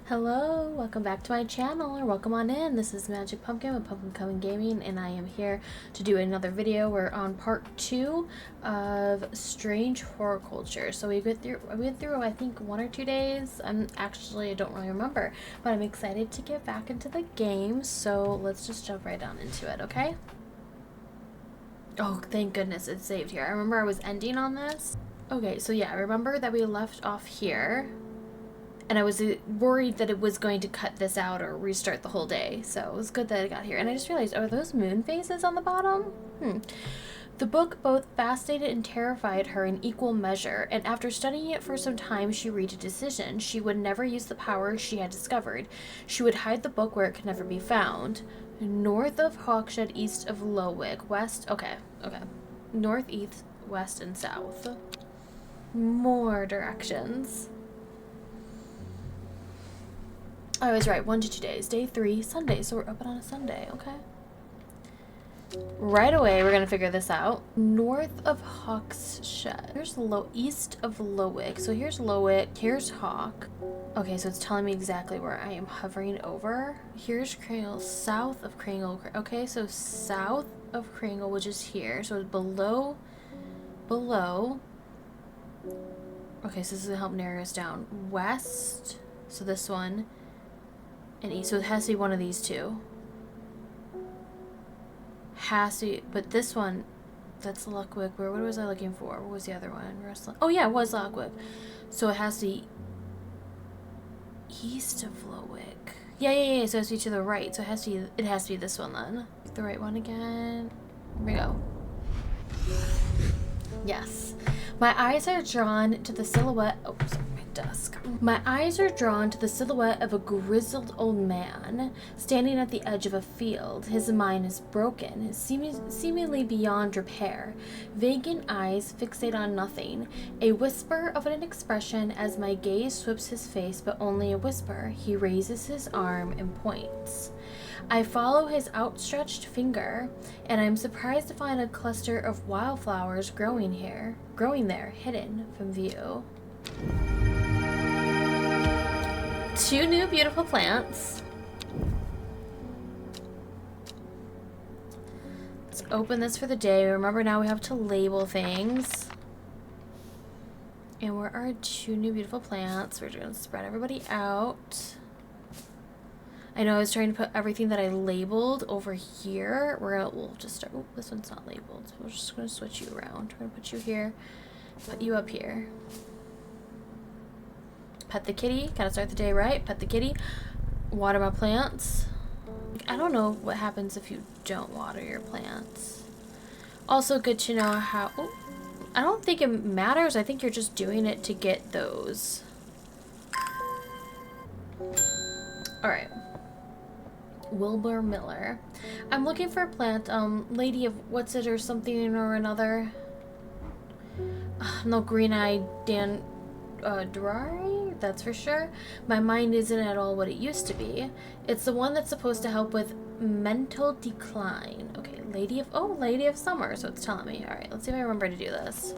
Hello, welcome back to my channel, or welcome on in. This is Magic Pumpkin with Pumpkin Coven Gaming, and I am here to do another video. We're on part 2 of Strange Horticulture. So we went through I think 1 or 2 days. I don't really remember, but I'm excited to get back into the game. So let's just jump right on into it, okay? Oh, thank goodness it's saved here. I remember I was ending on this. Okay, so yeah, I remember that we left off here. And I was worried that it was going to cut this out or restart the whole day. So it was good that I got here. And I just realized, are those moon phases on the bottom? The book both fascinated and terrified her in equal measure, and after studying it for some time, she reached a decision. She would never use the power she had discovered. She would hide the book where it could never be found. North of Hawkshead, east of Lowick, west... Okay. North, east, west, and south. More directions. I was right, 1 to 2 days. Day 3, Sunday. So we're open on a Sunday, okay? Right away, we're gonna figure this out. North of Hawkshead. Here's east of Lowick. So here's Lowick, here's Hawk. Okay, so it's telling me exactly where I am hovering over. Here's Kringle, south of Kringle. Okay, so south of Kringle, which is here. So it's below. Okay, so this is gonna help narrow us down. West, so this one. And east, so it has to be one of these two. Has to be, but this one, that's Luckwick. What was I looking for? What was the other one? Oh yeah, it was Luckwick. So it has to be east of Lowick. Yeah. So it has to be to the right. So it has to be this one then. The right one again. Here we go. Yes. My eyes are drawn to the silhouette. Oh, sorry, my desk. My eyes are drawn to the silhouette of a grizzled old man standing at the edge of a field. His mind is broken, seemingly beyond repair. Vacant eyes fixate on nothing. A whisper of an expression as my gaze sweeps his face, but only a whisper. He raises his arm and points. I follow his outstretched finger, and I'm surprised to find a cluster of wildflowers growing there, hidden from view. 2 new beautiful plants. Let's open this for the day. Remember, now we have to label things. And where are 2 new beautiful plants? We're going to spread everybody out. I know I was trying to put everything that I labeled over here. We'll just start. Oh, this one's not labeled. So we're just going to switch you around. We're going to put you here, put you up here. Pet the kitty. Gotta start the day right. Pet the kitty. Water my plants. I don't know what happens if you don't water your plants. Also good to know how... Oh, I don't think it matters. I think you're just doing it to get those. Alright. Wilbur Miller. I'm looking for a plant, Lady of what's it or something or another. No green-eyed Dry, that's for sure. My mind isn't at all what it used to be. It's the one that's supposed to help with mental decline. Okay, Lady of Summer, so it's telling me. Alright, let's see if I remember to do this.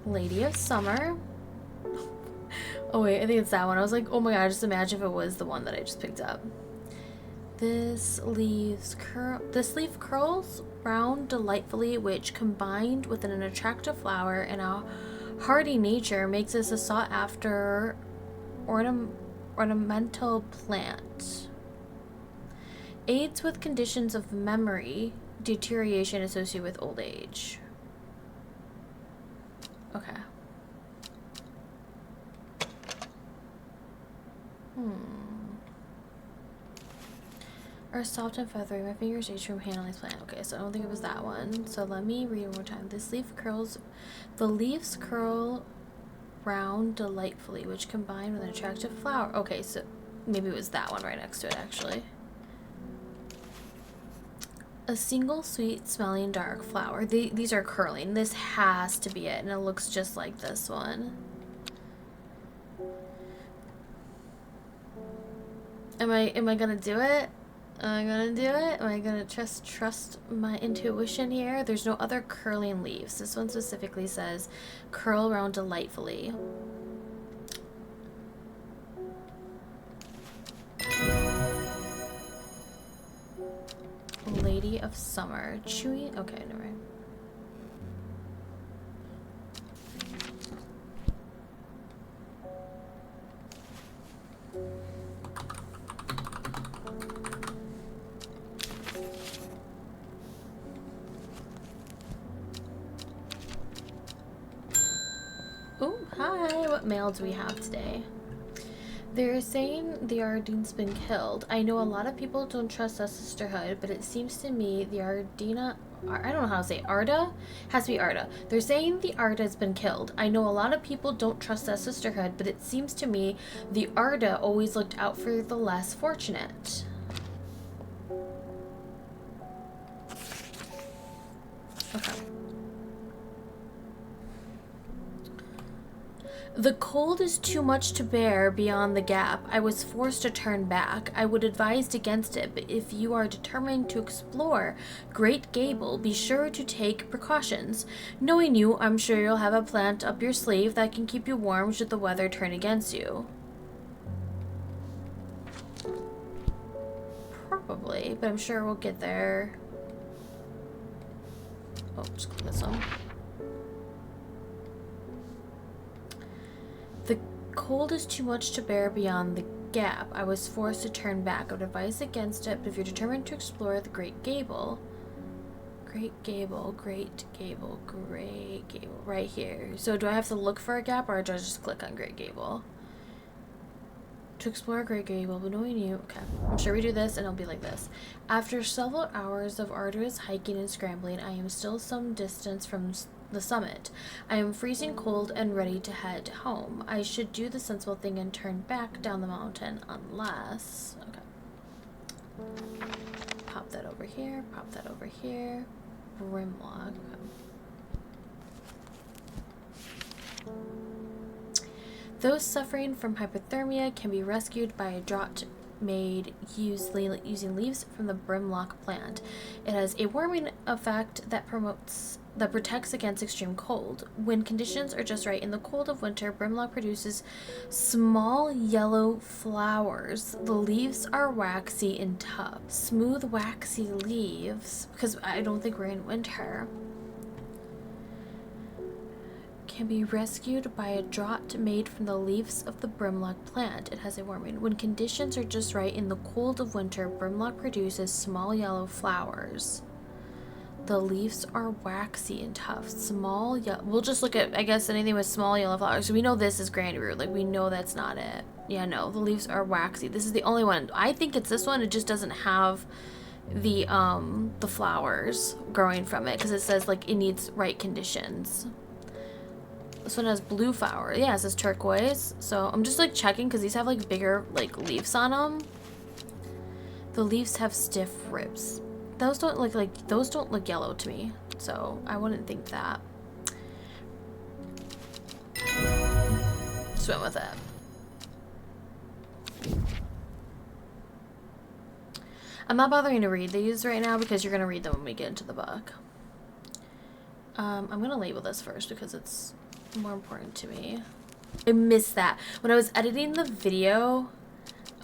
Lady of Summer. Oh wait, I think it's that one. I was like, oh my god, just imagine if it was the one that I just picked up. This leaf curls round delightfully, which combined with an attractive flower and a hardy nature makes this a sought-after ornamental plant. Aids with conditions of memory deterioration associated with old age. Okay. Are soft and feathery. My fingers ache from handling this plant. Okay, so I don't think it was that one. So let me read one more time. The leaves curl round delightfully, which combined with an attractive flower. Okay, so maybe it was that one right next to it, actually. A single sweet smelling dark flower. These are curling. This has to be it, and it looks just like this one. Am I gonna do it? Am I gonna do it? Am I gonna trust my intuition here? There's no other curling leaves. This one specifically says curl around delightfully. of summer. Chewy. Okay, never mind. Oh, hi. What mail do we have today? They're saying the Ardene's been killed. I know a lot of people don't trust the sisterhood, but it seems to me the Ardena... I don't know how to say it. Arda? Has to be Arda. They're saying the Arda's been killed. I know a lot of people don't trust that sisterhood, but it seems to me the Arda always looked out for the less fortunate. Okay. The cold is too much to bear beyond the gap. I was forced to turn back. I would advise against it, but if you are determined to explore Great Gable, be sure to take precautions. Knowing you, I'm sure you'll have a plant up your sleeve that can keep you warm should the weather turn against you. Probably, but I'm sure we'll get there. Oh, just click this one. The cold is too much to bear beyond the gap. I was forced to turn back. I would advise against it, but if you're determined to explore the Great Gable... Great Gable, Great Gable, Great Gable. Right here. So do I have to look for a gap, or do I just click on Great Gable? To explore Great Gable, but knowing you... Okay. I'm sure we do this, and it'll be like this. After several hours of arduous hiking and scrambling, I am still some distance from the summit. I am freezing cold and ready to head home. I should do the sensible thing and turn back down the mountain unless... Okay. Pop that over here. Pop that over here. Brimlog. Okay. Those suffering from hypothermia can be rescued by a draught made using leaves from the brimlock plant. It has a warming effect that protects against extreme cold. When conditions are just right in the cold of winter, brimlock produces small yellow flowers. The leaves are waxy and tough. Smooth, waxy leaves, because I don't think we're in winter, can be rescued by a draught made from the leaves of the brimlock plant. It has a warming. When conditions are just right in the cold of winter, brimlock produces small yellow flowers. The leaves are waxy and tough. Small yellow... We'll just look at, I guess, anything with small yellow flowers. So we know this is Grandyroot. Like, we know that's not it. Yeah, no. The leaves are waxy. This is the only one. I think it's this one. It just doesn't have the flowers growing from it. Because it says, like, it needs right conditions. This one has blue flower. Yeah, it says turquoise. So I'm just, like, checking because these have, like, bigger, like, leaves on them. The leaves have stiff ribs. Those don't look like, those don't look yellow to me, so I wouldn't think that. Swim with it. I'm not bothering to read these right now because you're going to read them when we get into the book. I'm going to label this first because it's more important to me. I missed that. When I was editing the video...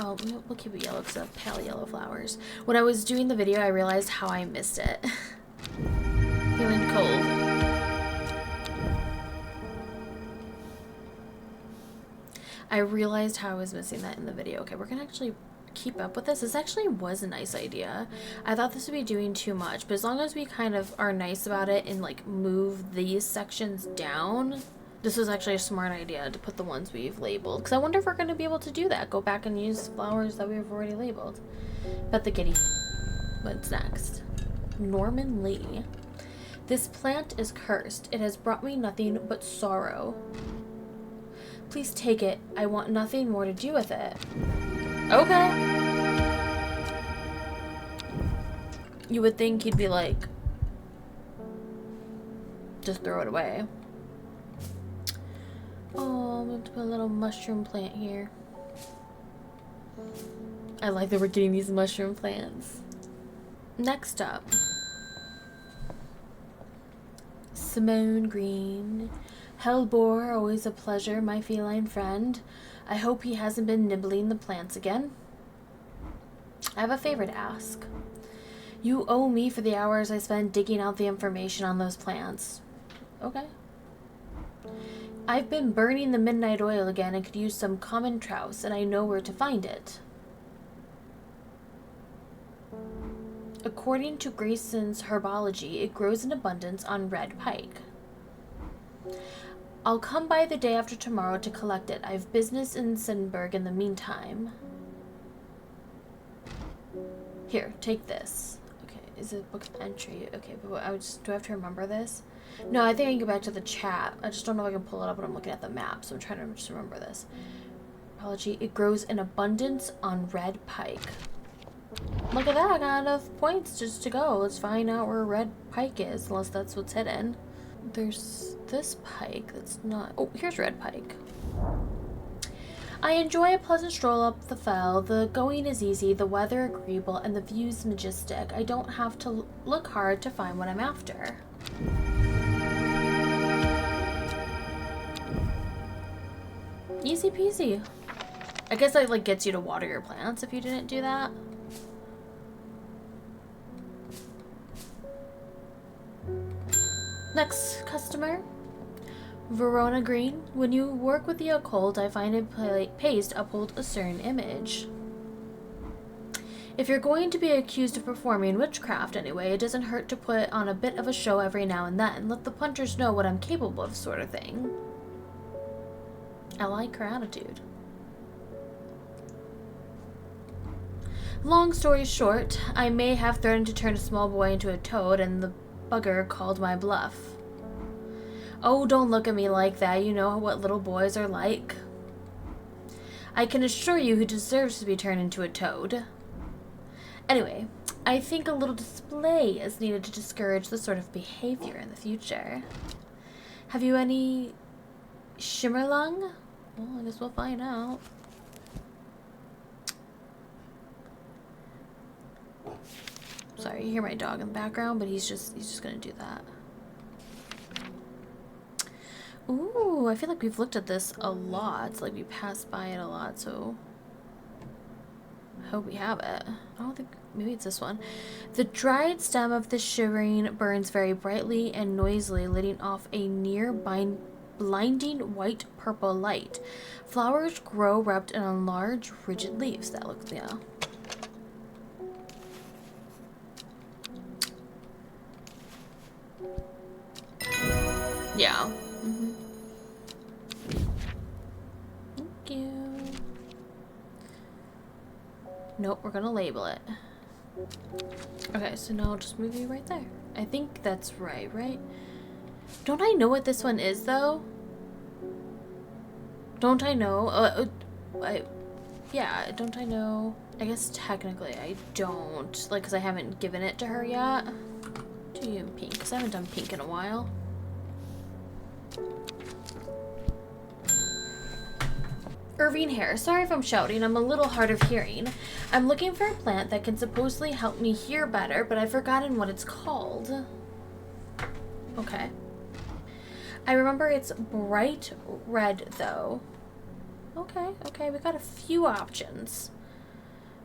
Oh, we'll keep it yellow because I have pale yellow flowers. When I was doing the video, I realized how I missed it. Feeling cold. I realized how I was missing that in the video. Okay, we're gonna actually keep up with this. This actually was a nice idea. I thought this would be doing too much, but as long as we kind of are nice about it and like move these sections down, this was actually a smart idea to put the ones we've labeled. Because I wonder if we're going to be able to do that. Go back and use flowers that we've already labeled. Bet the kitty. What's next? Norman Lee. This plant is cursed. It has brought me nothing but sorrow. Please take it. I want nothing more to do with it. Okay. You would think he'd be like, just throw it away. Oh, I'm going to put a little mushroom plant here. I like that we're getting these mushroom plants. Next up. Simone Green. Hellbore, always a pleasure, my feline friend. I hope he hasn't been nibbling the plants again. I have a favor to ask. You owe me for the hours I spent digging out the information on those plants. Okay. I've been burning the midnight oil again and could use some common trouse, and I know where to find it. According to Grayson's herbology, it grows in abundance on red pike. I'll come by the day after tomorrow to collect it. I have business in Sinberg in the meantime. Here, take this. Okay, is it book of entry? Okay, but do I have to remember this? No, I think I can go back to the chat. I just don't know if I can pull it up when I'm looking at the map, so I'm trying to just remember this. Apology. It grows in abundance on red pike. Look at that, I got enough points just to go. Let's find out where red pike is, unless that's what's hidden. There's this pike that's not... Oh, here's red pike. I enjoy a pleasant stroll up the fell. The going is easy, the weather agreeable, and the views majestic. I don't have to look hard to find what I'm after. Easy peasy. I guess that like gets you to water your plants if you didn't do that. Next customer. Verona Green. When you work with the occult, I find it pays to uphold a certain image. If you're going to be accused of performing witchcraft anyway, it doesn't hurt to put on a bit of a show every now and then. Let the punters know what I'm capable of, sort of thing. I like her attitude. Long story short, I may have threatened to turn a small boy into a toad, and the bugger called my bluff. Oh, don't look at me like that. You know what little boys are like. I can assure you he deserves to be turned into a toad. Anyway, I think a little display is needed to discourage this sort of behavior in the future. Have you any shimmerlung? Well, I guess we'll find out. Sorry, you hear my dog in the background, but he's just gonna do that. Ooh, I feel like we've looked at this a lot. Like we passed by it a lot, so I hope we have it. I don't think, maybe it's this one. The dried stem of the shivering burns very brightly and noisily, letting off a near blinding white-purple light. Flowers grow wrapped in large, rigid leaves. That looks, yeah. Yeah. Mm-hmm. Thank you. Nope, we're gonna label it. Okay, so now I'll just move you right there. I think that's right? Don't I know what this one is, though? Don't I know? Yeah, don't I know? I guess technically I don't. Like, because I haven't given it to her yet. Do you in pink? Because I haven't done pink in a while. Irving Hare. Sorry if I'm shouting. I'm a little hard of hearing. I'm looking for a plant that can supposedly help me hear better, but I've forgotten what it's called. Okay. I remember it's bright red, though. Okay, we got a few options.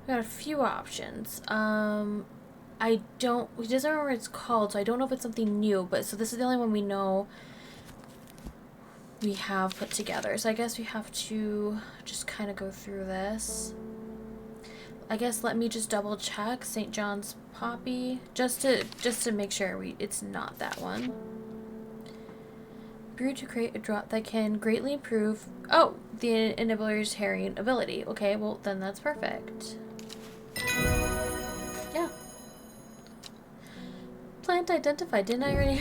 We doesn't remember what it's called, so I don't know if it's something new, but so this is the only one we know we have put together. So I guess we have to just kind of go through this. I guess let me just double check St. John's Poppy just to make sure it's not that one. Brewed to create a drop that can greatly improve the inhibitor's herring ability. Okay, well then that's perfect. Yeah. Plant identified. Didn't I already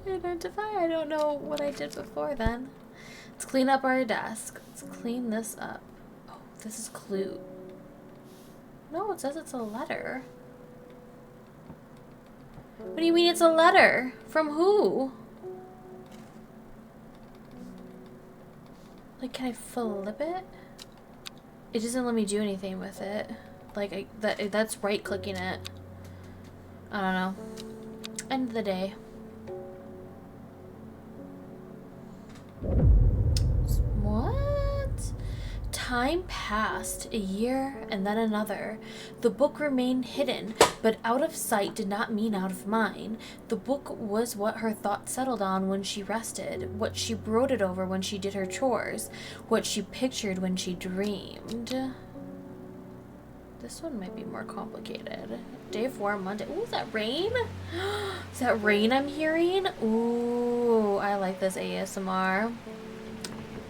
identify? I don't know what I did before then. Let's clean up our desk. Let's clean this up. Oh, this is clue. No, it says it's a letter. What do you mean it's a letter? From who? Like, can I flip it? It doesn't let me do anything with it. Like, that's right-clicking it. I don't know. End of the day. What? Time passed, a year and then another. The book remained hidden, but out of sight did not mean out of mind. The book was what her thoughts settled on when she rested, what she brooded over when she did her chores, what she pictured when she dreamed. This one might be more complicated. Day 4, Monday. Ooh, is that rain? Is that rain I'm hearing? Ooh, I like this ASMR.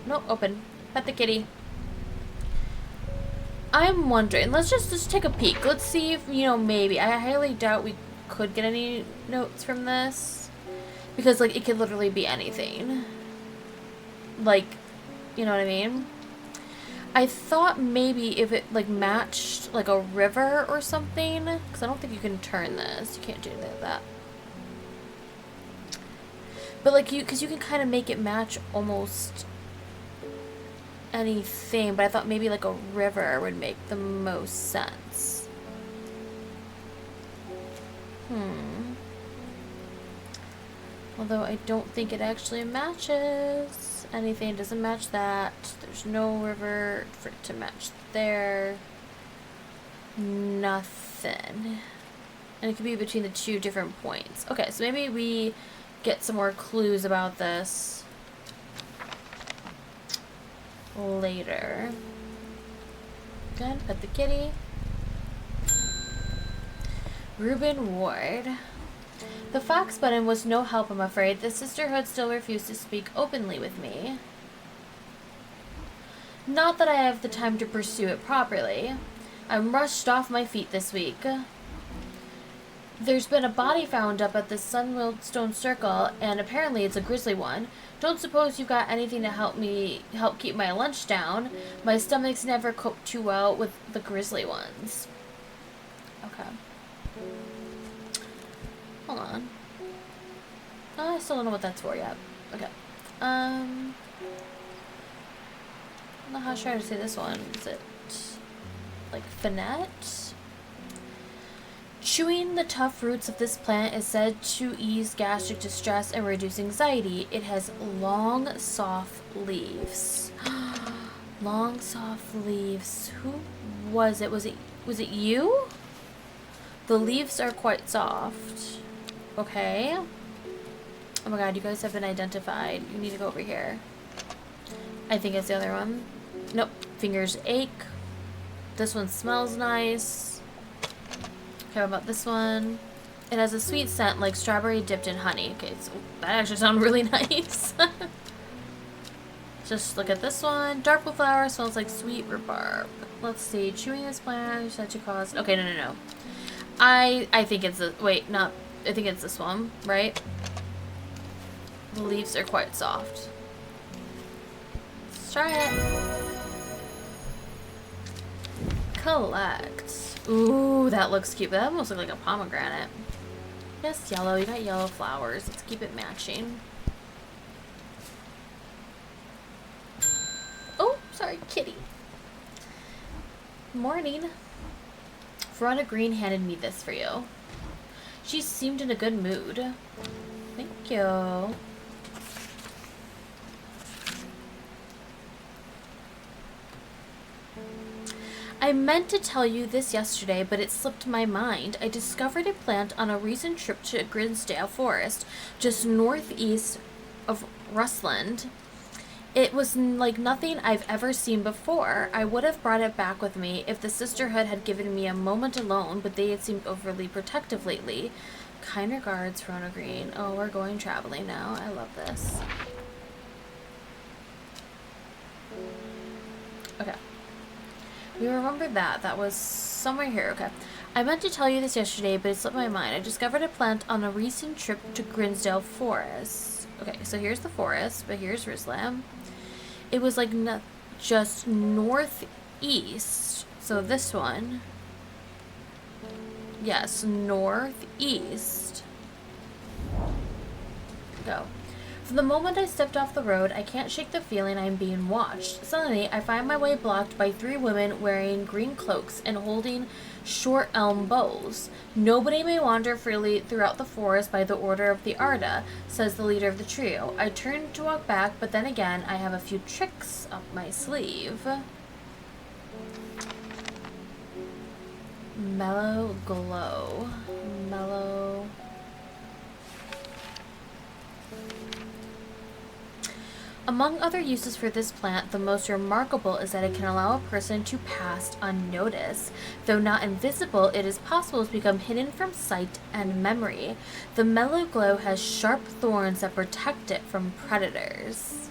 Nope, open. Pet the kitty. I'm wondering, let's just take a peek. Let's see if, you know, maybe. I highly doubt we could get any notes from this. Because, like, it could literally be anything. Like, you know what I mean? I thought maybe if it, like, matched, like, a river or something. Because I don't think you can turn this. You can't do anything like that. But, like, because you can kind of make it match almost anything, but I thought maybe like a river would make the most sense. Although I don't think it actually matches anything. It doesn't match that. There's no river for it to match there. Nothing. And it could be between the 2 different points. Okay, so maybe we get some more clues about this later. Good. Pet the kitty. Reuben Ward. The fox button was no help, I'm afraid. The sisterhood still refused to speak openly with me. Not that I have the time to pursue it properly. I'm rushed off my feet this week. There's been a body found up at the Sunwildstone Circle, and apparently it's a grisly one. Don't suppose you've got anything to help keep my lunch down. My stomach's never coped too well with the grisly ones. Okay. Hold on. Oh, I still don't know what that's for yet. Okay. I'm not how sure to say this one. Is it like Finette? Chewing the tough roots of this plant is said to ease gastric distress and reduce anxiety. It has long, soft leaves. Long, soft leaves. Who was it? Was it you? The leaves are quite soft. Okay. Oh my god, you guys have been identified. You need to go over here. I think it's the other one. Nope. Fingers ache. This one smells nice. Okay, what about this one? It has a sweet scent like strawberry dipped in honey. Okay, so that actually sounds really nice. Just look at this one. Dark blue flower smells like sweet rhubarb. Let's see. Chewing this plant is said to cause... Okay, no. I think it's a... Wait, not... I think it's this one, right? The leaves are quite soft. Let's try it. Collect. Ooh, that looks cute. That almost looks like a pomegranate. Yes, yellow. You got yellow flowers. Let's keep it matching. Oh, sorry, kitty. Morning. Verona Green handed me this for you. She seemed in a good mood. Thank you. I meant to tell you this yesterday, but it slipped my mind. I discovered a plant on a recent trip to Grinsdale Forest, just northeast of Rustland. It was like nothing I've ever seen before. I would have brought it back with me if the sisterhood had given me a moment alone, but they had seemed overly protective lately. Kind regards, Verona Green. Oh, we're going traveling now. I love this. Okay. We remember that. That was somewhere here. Okay. I meant to tell you this yesterday, but it slipped my mind. I discovered a plant on a recent trip to Grinsdale Forest. Okay, so here's the forest, but here's Rislam. It was like just northeast. So this one. Yes, northeast. Go. From the moment I stepped off the road, I can't shake the feeling I'm being watched. Suddenly, I find my way blocked by 3 women wearing green cloaks and holding short elm bows. Nobody may wander freely throughout the forest by the order of the Arda, says the leader of the trio. I turn to walk back, but then again, I have a few tricks up my sleeve. Mellow glow. Mellow. Among other uses for this plant, the most remarkable is that it can allow a person to pass unnoticed. Though not invisible, it is possible to become hidden from sight and memory. The mellow glow has sharp thorns that protect it from predators.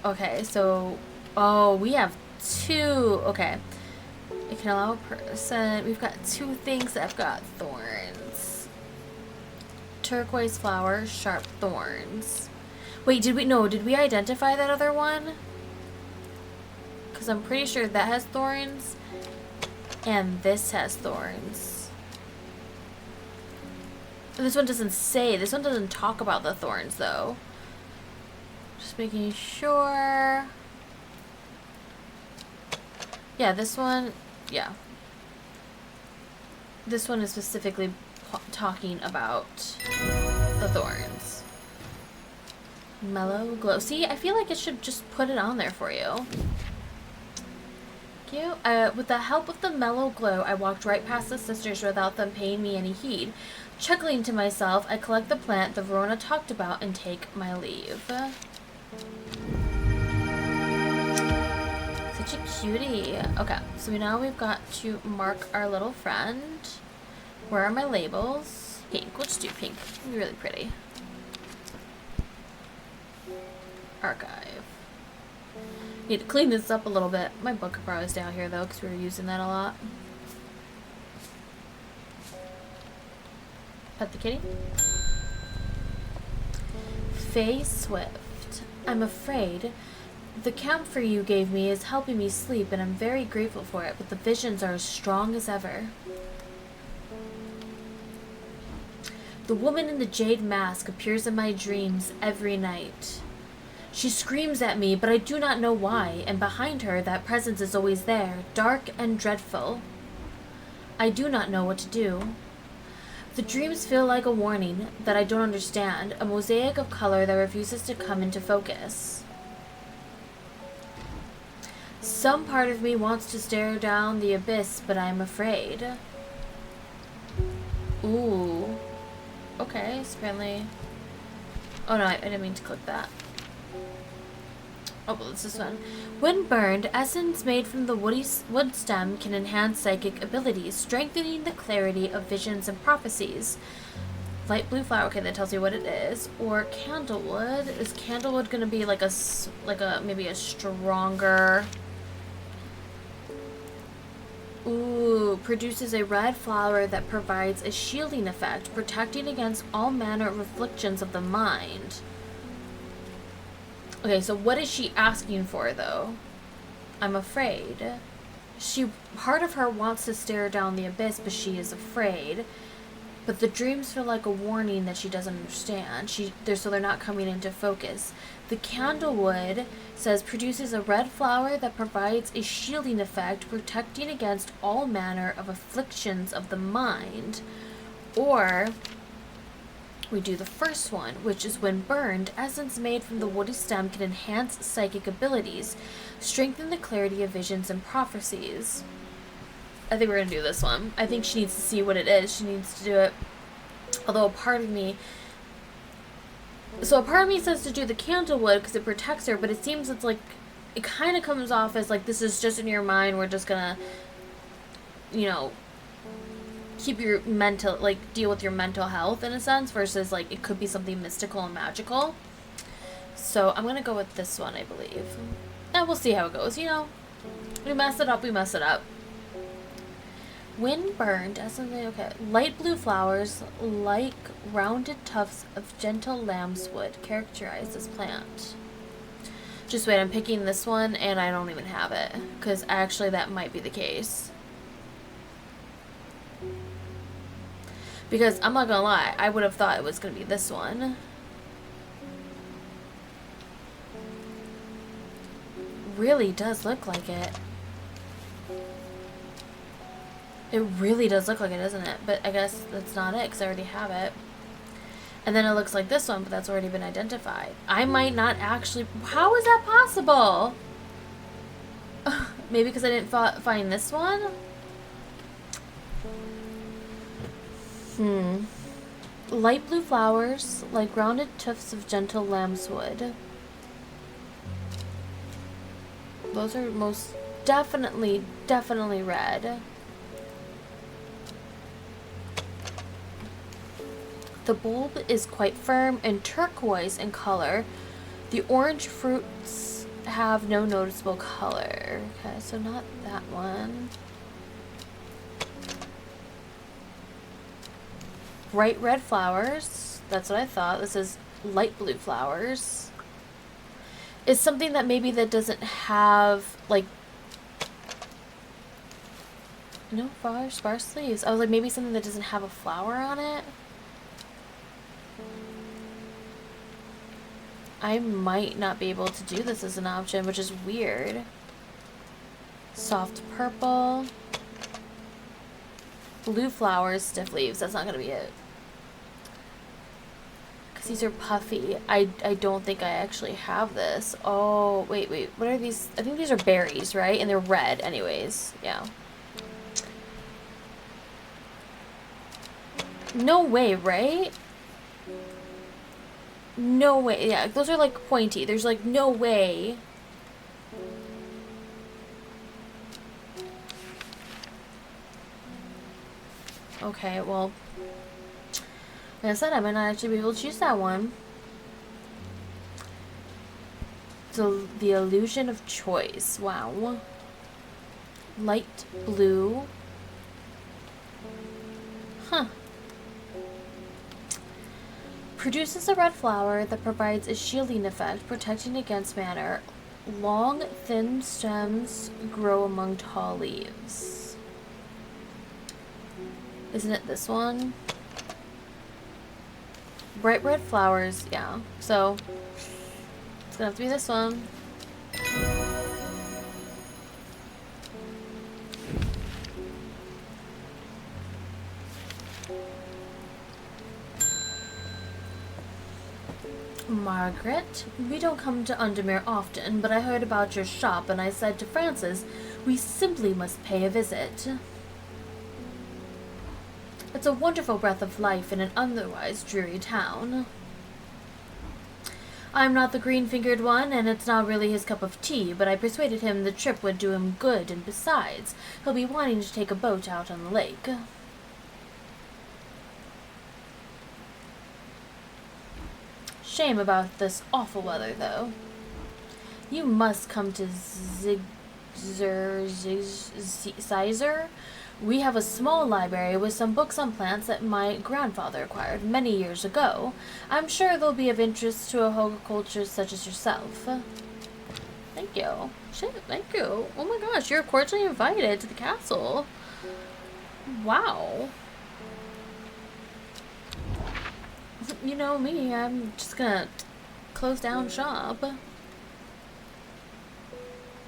Okay, so... Oh, we have two. Okay. It can allow a person... We've got two things that have got thorns. Turquoise flower, sharp thorns. Wait, did we identify that other one? Because I'm pretty sure that has thorns. And this has thorns. And this one doesn't say. This one doesn't talk about the thorns, though. Just making sure. Yeah, this one. Yeah. This one is specifically talking about the thorns. Mellow glow. See, I feel like it should just put it on there for you. Thank you. With the help of the mellow glow, I walked right past the sisters without them paying me any heed. Chuckling to myself, I collect the plant the Verona talked about and take my leave. Such a cutie. Okay, so now we've got to mark our little friend. Where are my labels? Pink. Let's do pink. It'll be really pretty. Archive. Need to clean this up a little bit. My book cover is down here though, because we were using that a lot. Pet the kitty. Faye Swift. I'm afraid the camphor you gave me is helping me sleep, and I'm very grateful for it, but the visions are as strong as ever. The woman in the jade mask appears in my dreams every night. She screams at me, but I do not know why, and behind her that presence is always there, dark and dreadful. I do not know what to do. The dreams feel like a warning that I don't understand, a mosaic of color that refuses to come into focus. Some part of me wants to stare down the abyss, but I'm afraid. Ooh. Okay, it's apparently... Oh no, I didn't mean to click that. Oh, well, it's this one. When burned, essence made from the wood stem can enhance psychic abilities, strengthening the clarity of visions and prophecies. Light blue flower, okay, that tells you what it is. Or candlewood. Is candlewood going to be like maybe a stronger... Ooh, produces a red flower that provides a shielding effect, protecting against all manner of afflictions of the mind. Okay, so what is she asking for, though? I'm afraid. Part of her wants to stare down the abyss, but she is afraid. But the dreams feel like a warning that she doesn't understand. So they're not coming into focus. The candlewood says produces a red flower that provides a shielding effect, protecting against all manner of afflictions of the mind. Or... we do the first one, which is when burned, essence made from the woody stem can enhance psychic abilities, strengthen the clarity of visions and prophecies. I think we're going to do this one. I think she needs to see what it is. She needs to do it. Although a part of me... So a part of me says to do the candlewood because it protects her, but it seems it's like... It kind of comes off as like, this is just in your mind. We're just going to, you know... keep your mental, like, deal with your mental health in a sense, versus, like, it could be something mystical and magical. So, I'm gonna go with this one, I believe. And we'll see how it goes, you know. We mess it up, we mess it up. When burned, okay. Light blue flowers, like rounded tufts of gentle lambswood, characterize this plant. Just wait, I'm picking this one, and I don't even have it. Because actually, that might be the case. Because, I'm not gonna lie, I would have thought it was gonna be this one. Really does look like it. It really does look like it, doesn't it? But I guess that's not it, because I already have it. And then it looks like this one, but that's already been identified. I might not actually... How is that possible? Maybe because I didn't find this one? Light blue flowers, like rounded tufts of gentle lambswood. Those are most definitely red. The bulb is quite firm and turquoise in color. The orange fruits have no noticeable color. Okay, so not that one. Bright red flowers. That's what I thought. This is light blue flowers. It's something that maybe that doesn't have, like, no flowers, sparse leaves. I was like, maybe something that doesn't have a flower on it. I might not be able to do this as an option, which is weird. Soft purple. Blue flowers, stiff leaves. That's not going to be it. Because these are puffy. I don't think I actually have this. Oh, wait. What are these? I think these are berries, right? And they're red anyways. Yeah. No way, right? No way. Yeah, those are like pointy. There's like no way. Okay, well, like I said, I might not actually be able to choose that one. So, the illusion of choice. Wow. Light blue. Huh. Produces a red flower that provides a shielding effect, protecting against manner. Long, thin stems grow among tall leaves. Isn't it this one? Bright red flowers, yeah. So, it's gonna have to be this one. Margaret, we don't come to Undermere often, but I heard about your shop and I said to Francis, we simply must pay a visit. It's a wonderful breath of life in an otherwise dreary town. I'm not the green-fingered one, and it's not really his cup of tea, but I persuaded him the trip would do him good, and besides, he'll be wanting to take a boat out on the lake. Shame about this awful weather, though. You must come to Sizer. We have a small library with some books on plants that my grandfather acquired many years ago. I'm sure they'll be of interest to a horticulturist such as yourself. Thank you. Shit, thank you. Oh my gosh, you're cordially invited to the castle. Wow. You know me, I'm just gonna close down shop.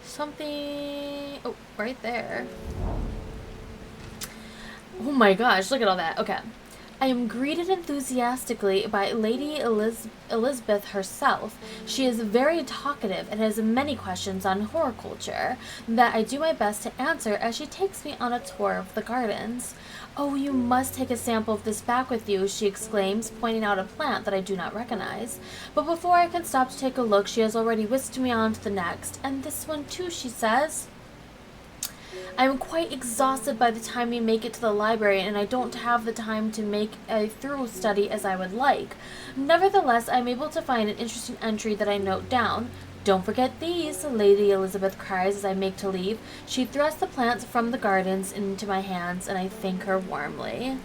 Something... Oh, right there. Oh my gosh, look at all that. Okay. I am greeted enthusiastically by Lady Elizabeth herself. She is very talkative and has many questions on horticulture that I do my best to answer as she takes me on a tour of the gardens. Oh, you must take a sample of this back with you, she exclaims, pointing out a plant that I do not recognize. But before I can stop to take a look, she has already whisked me on to the next. And this one too, she says. I am quite exhausted by the time we make it to the library, and I don't have the time to make a thorough study as I would like. Nevertheless, I am able to find an interesting entry that I note down. Don't forget these, Lady Elizabeth cries as I make to leave. She thrusts the plants from the gardens into my hands, and I thank her warmly.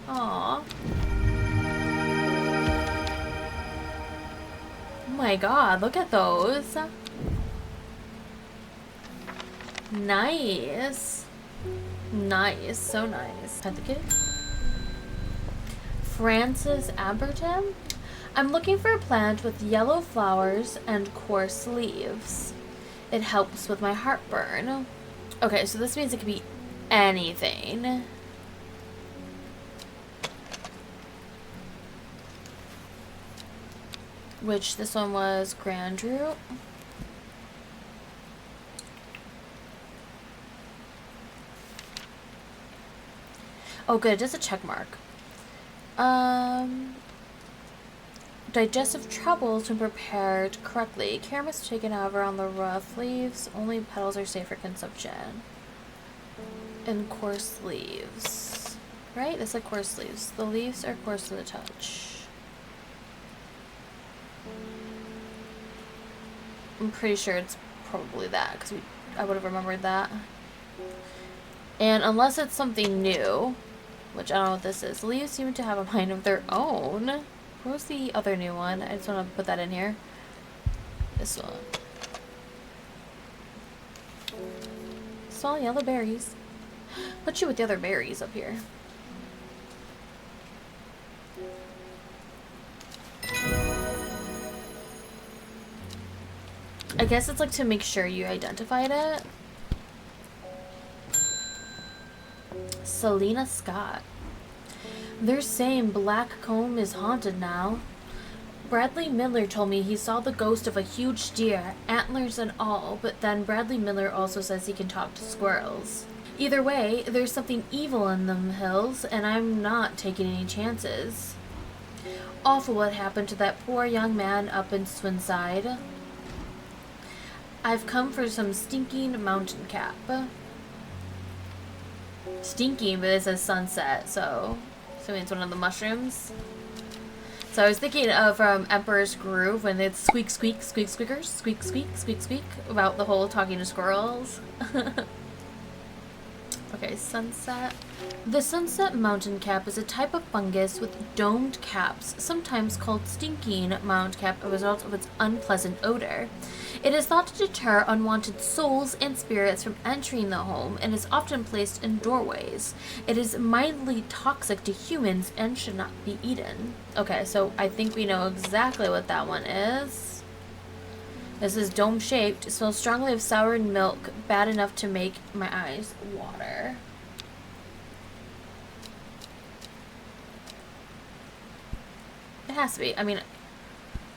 Aww. Oh my god, look at those. Nice. Nice, so nice. Pet the kitty. Francis Aberton? I'm looking for a plant with yellow flowers and coarse leaves. It helps with my heartburn. Okay, so this means it could be anything. Which this one was Grandroot. Oh, good. Just a check mark. Digestive troubles when prepared correctly. Care must be taken out around the rough leaves. Only petals are safe for consumption. And coarse leaves. Right? That's like coarse leaves. The leaves are coarse to the touch. I'm pretty sure it's probably that, because I would have remembered that. And unless it's something new, which I don't know what this is. Leaves seem to have a mind of their own. What was the other new one? I just want to put that in here. This one. Small yellow berries. Put you with the other berries up here. I guess it's like to make sure you identified it. Selena Scott. They're saying Black Comb is haunted now. Bradley Miller told me he saw the ghost of a huge deer, antlers and all, but then Bradley Miller also says he can talk to squirrels. Either way, there's something evil in them hills, and I'm not taking any chances. Awful what happened to that poor young man up in Swinside. I've come for some stinking mountain cap. Stinking, but it says sunset, so it's one of the mushrooms. So I was thinking of Emperor's Groove when it's squeak, squeak, squeak, squeakers, squeak, squeak, squeak, squeak, about the whole talking to squirrels. Okay, sunset. The sunset mountain cap is a type of fungus with domed caps, sometimes called stinking mound cap, a result of its unpleasant odor. It is thought to deter unwanted souls and spirits from entering the home and is often placed in doorways. It is mildly toxic to humans and should not be eaten. Okay, so I think we know exactly what that one is. This is dome-shaped. It smells strongly of soured milk, bad enough to make my eyes water. It has to be. I mean,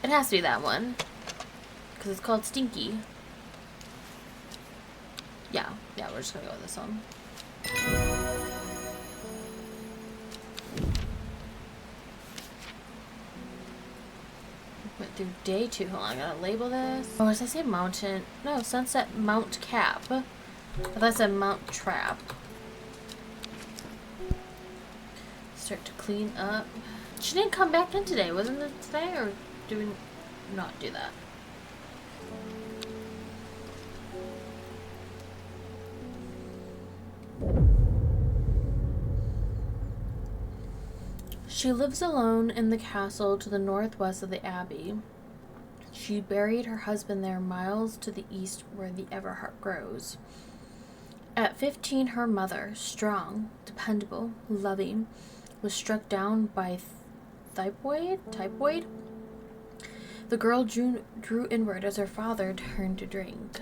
it has to be that one. Because it's called Stinky. Yeah, we're just gonna go with this one. Went through day 2. Hold on, I gotta label this. Oh, does I say mountain? No, sunset mount cap. I thought I said mount trap. Start to clean up. She didn't come back in today, wasn't it today? Or do we not do that? She lives alone in the castle to the northwest of the abbey. She buried her husband there miles to the east where the Everheart grows. At 15, her mother, strong, dependable, loving, was struck down by typhoid. The girl drew inward as her father turned to drink.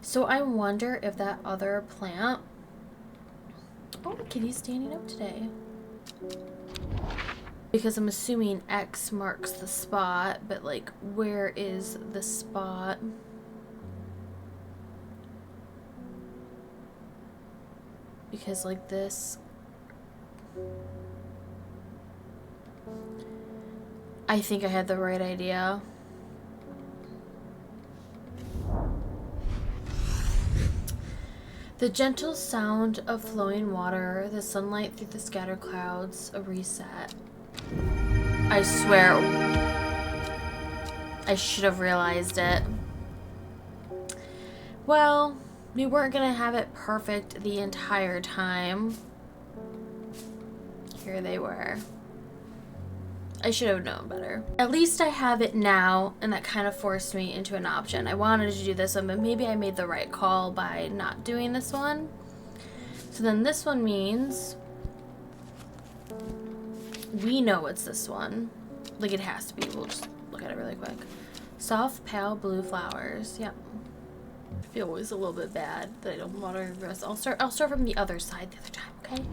So I wonder if that other plant... Oh, the kitty's standing up today. Because I'm assuming X marks the spot, but like, where is the spot? Because like this... I think I had the right idea. The gentle sound of flowing water, the sunlight through the scattered clouds, a reset. I swear, I should have realized it. Well, we weren't gonna have it perfect the entire time. Here they were. I should have known better. At least I have it now, and that kind of forced me into an option. I wanted to do this one, but maybe I made the right call by not doing this one. So then this one means we know it's this one. Like, it has to be. We'll just look at it really quick. Soft, pale blue flowers. Yep. I feel always a little bit bad that I don't water the rest. I'll start from the other side the other time, okay?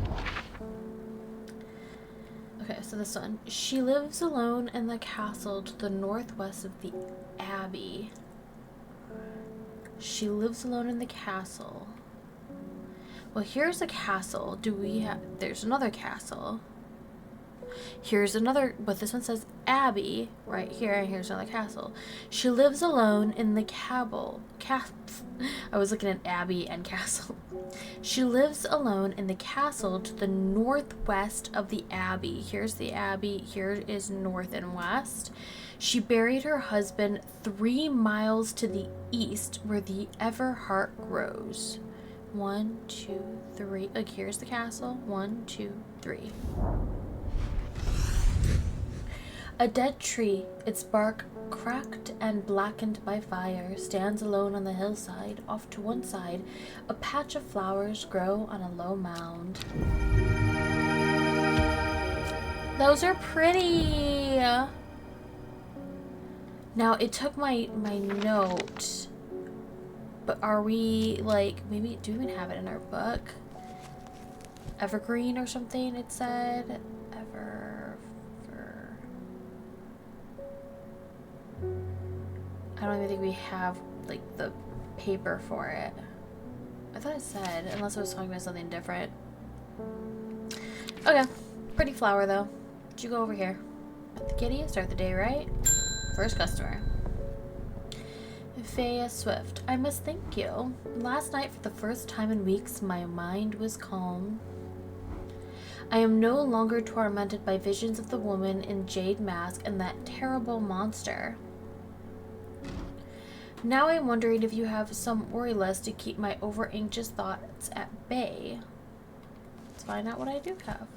Okay, so this one. She lives alone in the castle to the northwest of the abbey. She lives alone in the castle. Well, here's a castle. Do we have... There's another castle. Here's another... But this one says Abbey right here. And here's another castle. She lives alone in the I was looking at Abbey and castle. She lives alone in the castle to the northwest of the Abbey. Here's the Abbey. Here is north and west. She buried her husband 3 miles to the east where the Everheart grows. 1, 2, 3. Like, here's the castle. 1, 2, 3. A dead tree, its bark cracked and blackened by fire, stands alone on the hillside. Off to one side, a patch of flowers grow on a low mound. Those are pretty. Now, it took my note, but are we, like, maybe, do we even have it in our book? Evergreen or something, it said. I don't even think we have, like, the paper for it. I thought it said, unless I was talking about something different. Okay, pretty flower, though. Did you go over here? At the kitty, start the day right. First customer. Faya Swift. I must thank you. Last night, for the first time in weeks, my mind was calm. I am no longer tormented by visions of the woman in jade mask and that terrible monster. Now I'm wondering if you have some worry list to keep my over-anxious thoughts at bay. Let's find out what I do have.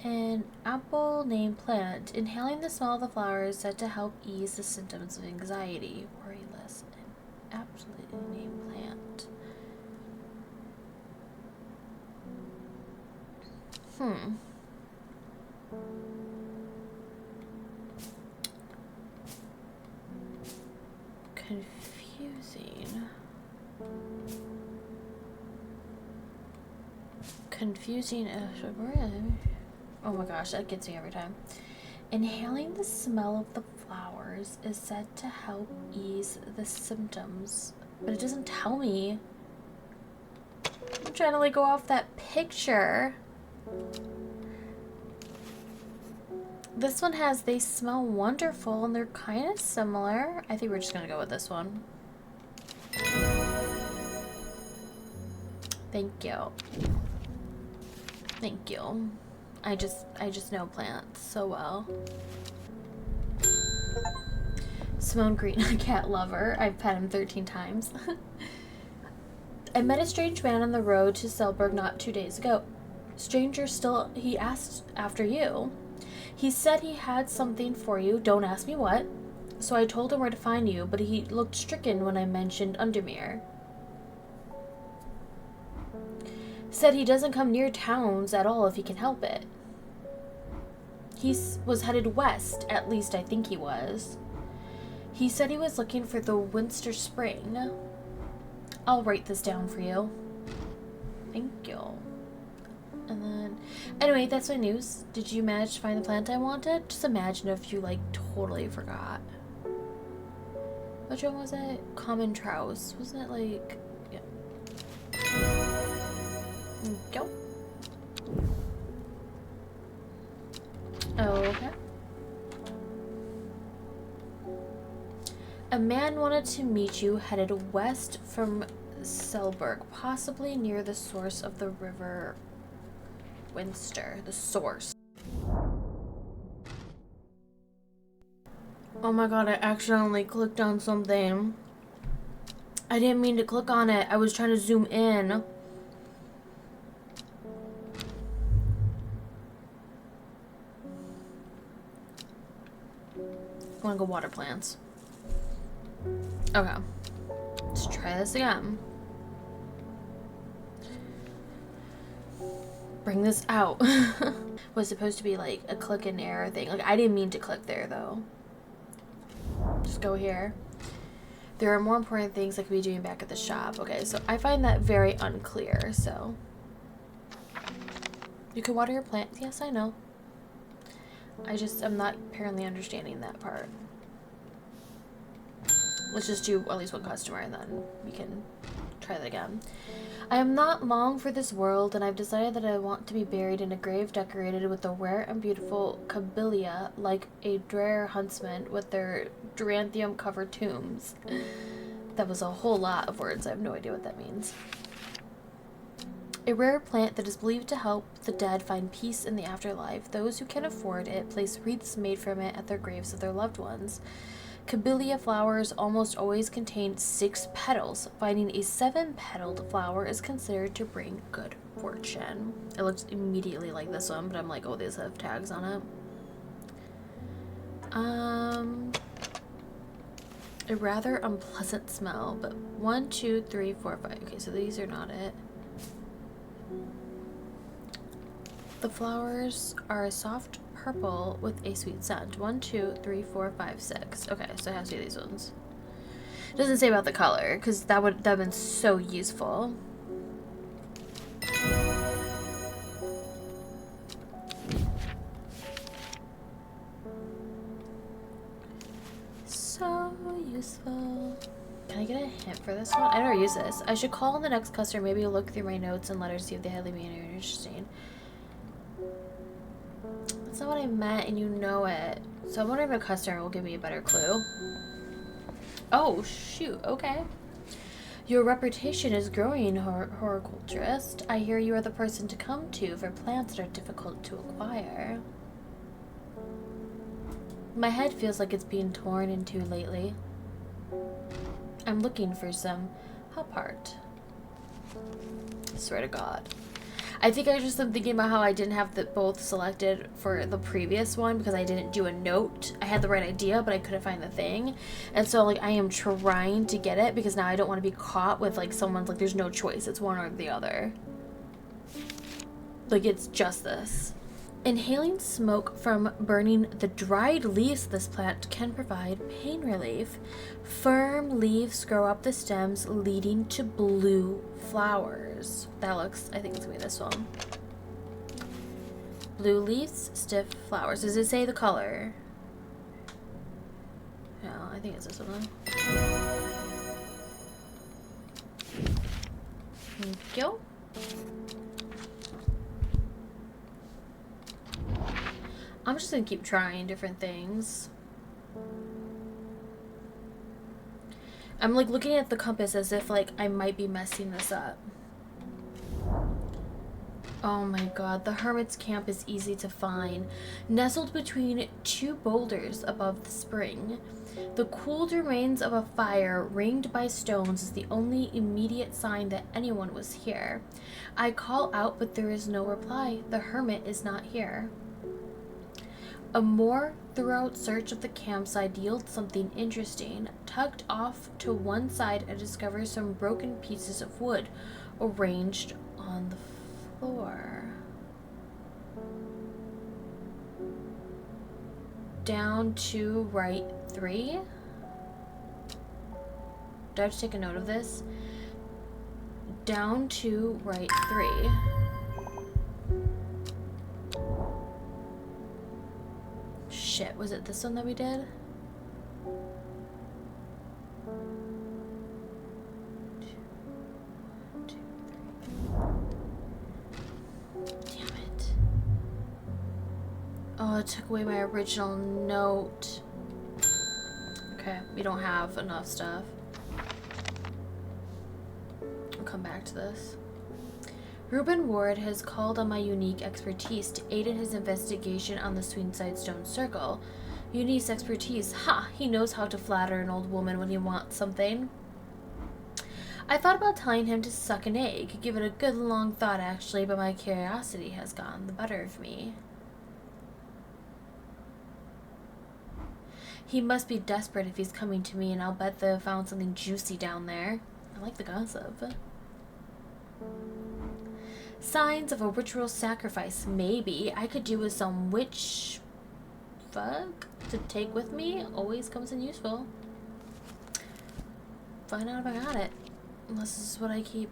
An apple named plant. Inhaling the smell of the flowers said to help ease the symptoms of anxiety. Worry list. An absolutely named plant. Confusing. Oh my gosh, that gets me every time. Inhaling the smell of the flowers is said to help ease the symptoms, but it doesn't tell me. I'm trying to, like, go off that picture. This one has, they smell wonderful, and they're kind of similar. I think we're just gonna go with this one. Thank you. Thank you. I just know plants so well. Simone Green, a cat lover. I've pet him 13 times. I met a strange man on the road to Selberg not 2 days ago. Stranger still, he asked after you. He said he had something for you, don't ask me what. So I told him where to find you, but he looked stricken when I mentioned Undermere. Said he doesn't come near towns at all if he can help it. He was headed west, at least I think he was. He said he was looking for the Winster Spring. I'll write this down for you. Thank you. And then, anyway, that's my news. Did you manage to find the plant I wanted? Just imagine if you, like, totally forgot. Which one was it? Common Trouse. Wasn't it, like, yeah. Go. Okay. A man wanted to meet you headed west from Selberg, possibly near the source of the river Winster. The source. Oh my god, I accidentally clicked on something. I didn't mean to click on it. I was trying to zoom in. I want to go water plants. Okay. Let's try this again. Bring this out. Was supposed to be like a click and error thing. Like, I didn't mean to click there though. Just go here. There are more important things I could be doing back at the shop. Okay, so I find that very unclear, so. You can water your plants. Yes, I know. I'm not apparently understanding that part. Let's just do at least one customer and then we can try that again. I am not long for this world, and I've decided that I want to be buried in a grave decorated with the rare and beautiful cabilia, like a Dreher huntsman with their duranthium-covered tombs. That was a whole lot of words. I have no idea what that means. A rare plant that is believed to help the dead find peace in the afterlife. Those who can afford it place wreaths made from it at their graves of their loved ones. Cabilia flowers almost always contain 6 petals. Finding a 7-petaled flower is considered to bring good fortune. It looks immediately like this one, but I'm like, oh, these have tags on it. A rather unpleasant smell, but 1, 2, 3, 4, 5. Okay, so these are not it. The flowers are a soft purple with a sweet scent. 1, 2, 3, 4, 5, 6. Okay, so it has to be these ones. It doesn't say about the color, because that would have been so useful. So useful. Can I get a hint for this one? I never use this. I should call the next customer, maybe look through my notes and letters, see if they had anything interesting. That's not what I meant, and you know it. So I'm wondering if a customer will give me a better clue. Oh, shoot. Okay. Your reputation is growing, horticulturist. I hear you are the person to come to for plants that are difficult to acquire. My head feels like it's being torn in two lately. I'm looking for some hop art. Swear to God. I think I just am thinking about how I didn't have both selected for the previous one because I didn't do a note. I had the right idea, but I couldn't find the thing. And so, like, I am trying to get it because now I don't want to be caught with, like, someone's, like, there's no choice. It's one or the other. Like, it's just this. Inhaling smoke from burning the dried leaves of this plant can provide pain relief. Firm leaves grow up the stems, leading to blue flowers. That looks, I think it's gonna be this one. Blue leaves, stiff flowers. Does it say the color? No, I think it's this one. Thank you. I'm just gonna keep trying different things. I'm like looking at the compass as if like I might be messing this up. Oh my God, the hermit's camp is easy to find. Nestled between 2 boulders above the spring. The cooled remains of a fire ringed by stones is the only immediate sign that anyone was here. I call out, but there is no reply. The hermit is not here. A more thorough search of the campsite yields something interesting. Tucked off to one side, I discover some broken pieces of wood arranged on the floor. Down to right 3. Do I have to take a note of this? Down to right 3. Shit, was it this one that we did? Damn it. Oh, it took away my original note. Okay, we don't have enough stuff. I'll come back to this. Reuben Ward has called on my unique expertise to aid in his investigation on the Sweenside Stone Circle. Unique's expertise. Ha! He knows how to flatter an old woman when he wants something. I thought about telling him to suck an egg. Give it a good long thought, actually, but my curiosity has gotten the better of me. He must be desperate if he's coming to me, and I'll bet they've found something juicy down there. I like the gossip. Signs of a ritual sacrifice. Maybe I could do with some witch fuck to take with me. Always comes in useful. Find out if I got it. Unless this is what I keep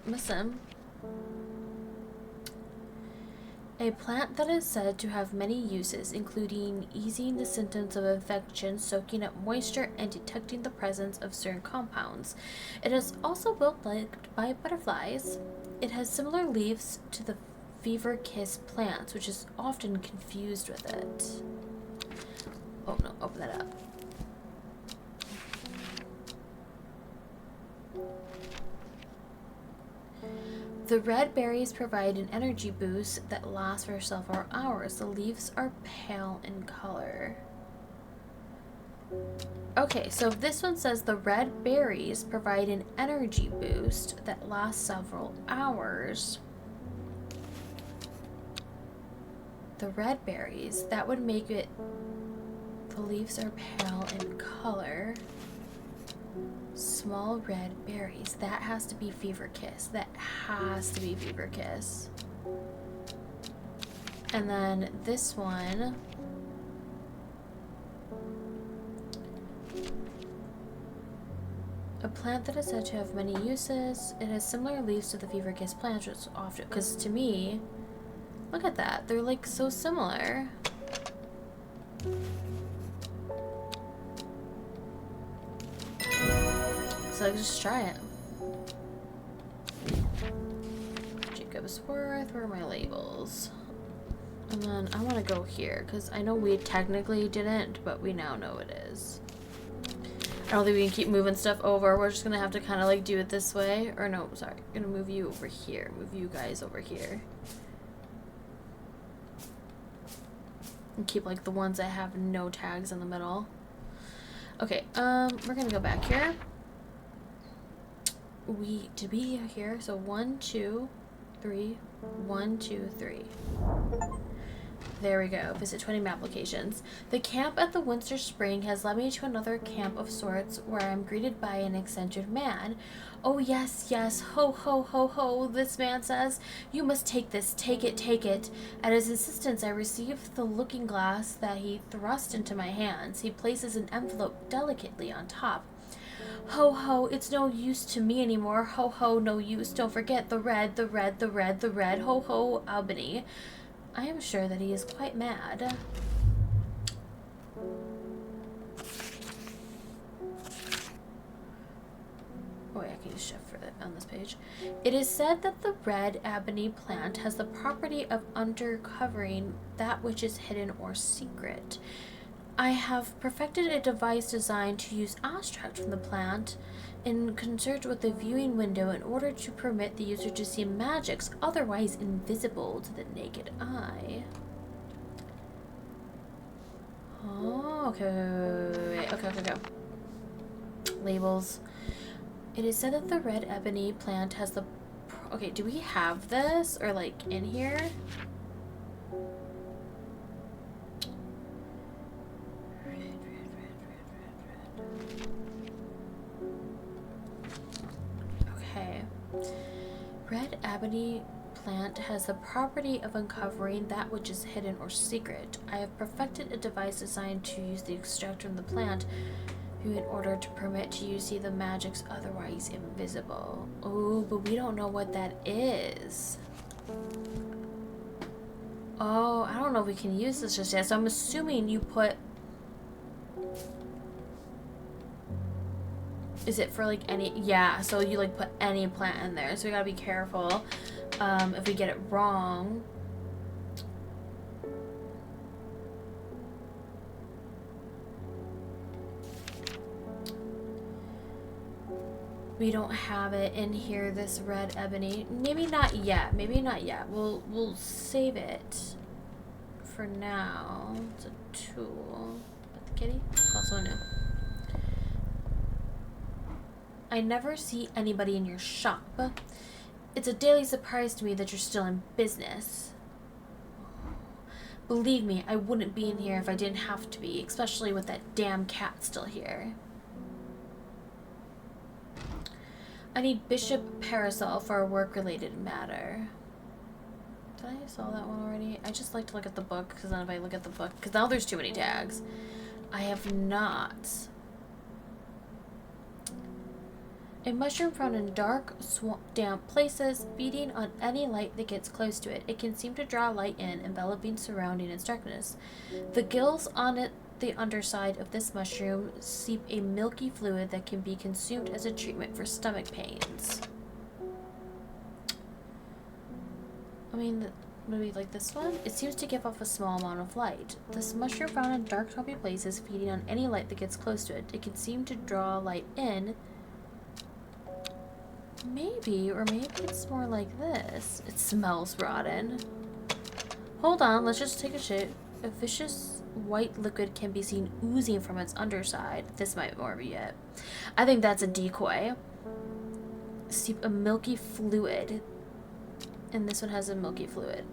missing. A plant that is said to have many uses, including easing the symptoms of infection, soaking up moisture, and detecting the presence of certain compounds. It is also well liked by butterflies. It has similar leaves to the fever kiss plants, which is often confused with it. Oh no, open that up. The red berries provide an energy boost that lasts for several hours. The leaves are pale in color. Okay, so this one says the red berries provide an energy boost that lasts several hours. The red berries, that would make it, the leaves are pale in color. Small red berries. That has to be fever kiss. That has to be fever kiss. And then this one. A plant that is said to have many uses. It has similar leaves to the fever kiss plant, which is often, because to me, look at that. They're like so similar. So let's just try it. Jacob's Worth, where are my labels? And then I want to go here, because I know we technically didn't, but we now know it is. I don't think we can keep moving stuff over. We're just going to have to kind of like do it this way. Or no, sorry. I'm going to move you over here. Move you guys over here. And keep like the ones that have no tags in the middle. Okay, we're going to go back here. Did we here? So 1, 2, 3. 1, 2, 3. There we go. Visit 20 map locations. The camp at the Winter Spring has led me to another camp of sorts where I'm greeted by an eccentric man. Oh yes, yes, ho ho ho ho, this man says. You must take this, take it, take it. At his insistence, I received the looking glass that he thrust into my hands. He places an envelope delicately on top. Ho ho, it's no use to me anymore. Ho ho, no use. Don't forget the red, the red, the red, the red. Ho ho, Albany. I am sure that he is quite mad. Oh wait, I can use shift for that on this page. It is said that the red ebony plant has the property of undercovering that which is hidden or secret. I have perfected a device designed to use abstract from the plant in concert with the viewing window in order to permit the user to see magics otherwise invisible to the naked eye. Oh, okay, okay. Labels. It is said that the red ebony plant has the... Okay, do we have this? Or like in here? Red ebony plant has the property of uncovering that which is hidden or secret. I have perfected a device designed to use the extract from the plant in order to permit to you see the magics otherwise invisible. Oh, but we don't know what that is. Oh, I don't know if we can use this just yet. So I'm assuming you put... Is it for like any... Yeah, so you like put any plant in there. So we gotta be careful if we get it wrong. We don't have it in here, this red ebony. Maybe not yet. Maybe not yet. We'll save it for now. It's a tool. But the kitty? Also new. I never see anybody in your shop. It's a daily surprise to me that you're still in business. Believe me, I wouldn't be in here if I didn't have to be, especially with that damn cat still here. I need Bishop Parasol for a work-related matter. Did I saw that one already? I just like to look at the book, because then if I look at the book... Because now there's too many tags. I have not... A mushroom found in dark, damp places, feeding on any light that gets close to it. It can seem to draw light in, enveloping, surrounding its darkness. The gills on the underside of this mushroom seep a milky fluid that can be consumed as a treatment for stomach pains. I mean, maybe like this one? It seems to give off a small amount of light. This mushroom found in dark, swampy places, feeding on any light that gets close to it. It can seem to draw light in. Maybe, or maybe it's more like this. It smells rotten. Hold on, let's just take a shit. A vicious white liquid can be seen oozing from its underside. This might more be it. I think that's a decoy. Seep a milky fluid. And this one has a milky fluid.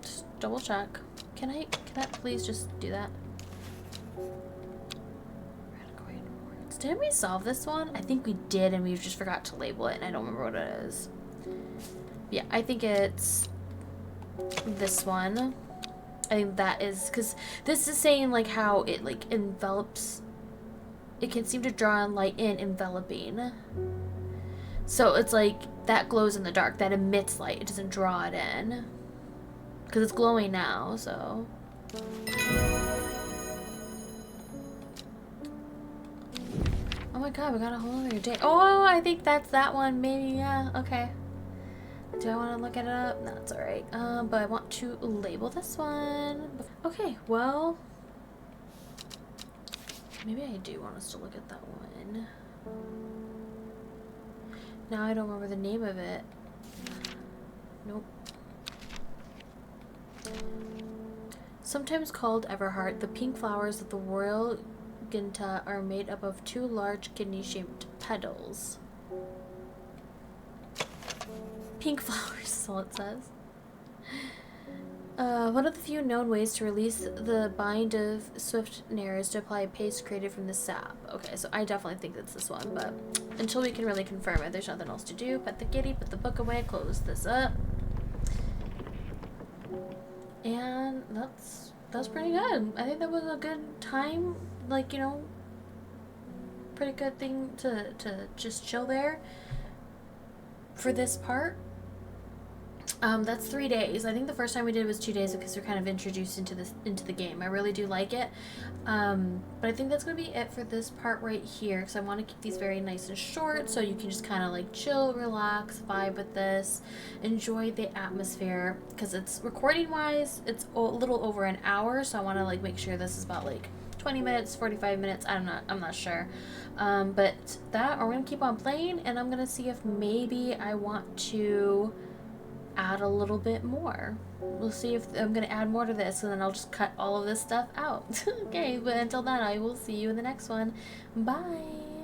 Just double check. Can I please just do that? Didn't we solve this one? I think we did, and we just forgot to label it, and I don't remember what it is. Yeah, I think it's this one. I think that is, because this is saying, like, how it, like, envelops. It can seem to draw light in, enveloping. So it's like, that glows in the dark. That emits light. It doesn't draw it in. Because it's glowing now, so. Oh my god, we got a whole other day. Oh, I think that's that one. Maybe, yeah. Okay. Do I want to look it up? No, it's alright. But I want to label this one. Okay, well. Maybe I do want us to look at that one. Now I don't remember the name of it. Nope. Sometimes called Everheart, the pink flowers of the royal Ginta are made up of two large kidney-shaped petals. Pink flowers is all it says. One of the few known ways to release the bind of Swiftnare is to apply a paste created from the sap. Okay, so I definitely think it's this one, but until we can really confirm it, there's nothing else to do. Pet the kitty, put the book away, close this up. And that's pretty good. I think that was a good time, like, you know, pretty good thing to just chill there for this part. That's 3 days. I think the first time we did was 2 days because we're kind of introduced into the game. I really do like it. But I think that's going to be it for this part right here because I want to keep these very nice and short so you can just kind of like chill, relax, vibe with this, enjoy the atmosphere because it's recording wise, it's a little over an hour, so I want to like make sure this is about like 20 minutes, 45 minutes, I'm not sure. But that, or we're going to keep on playing and I'm going to see if maybe I want to add a little bit more. We'll see if I'm going to add more to this and then I'll just cut all of this stuff out. Okay, but until then, I will see you in the next one. Bye!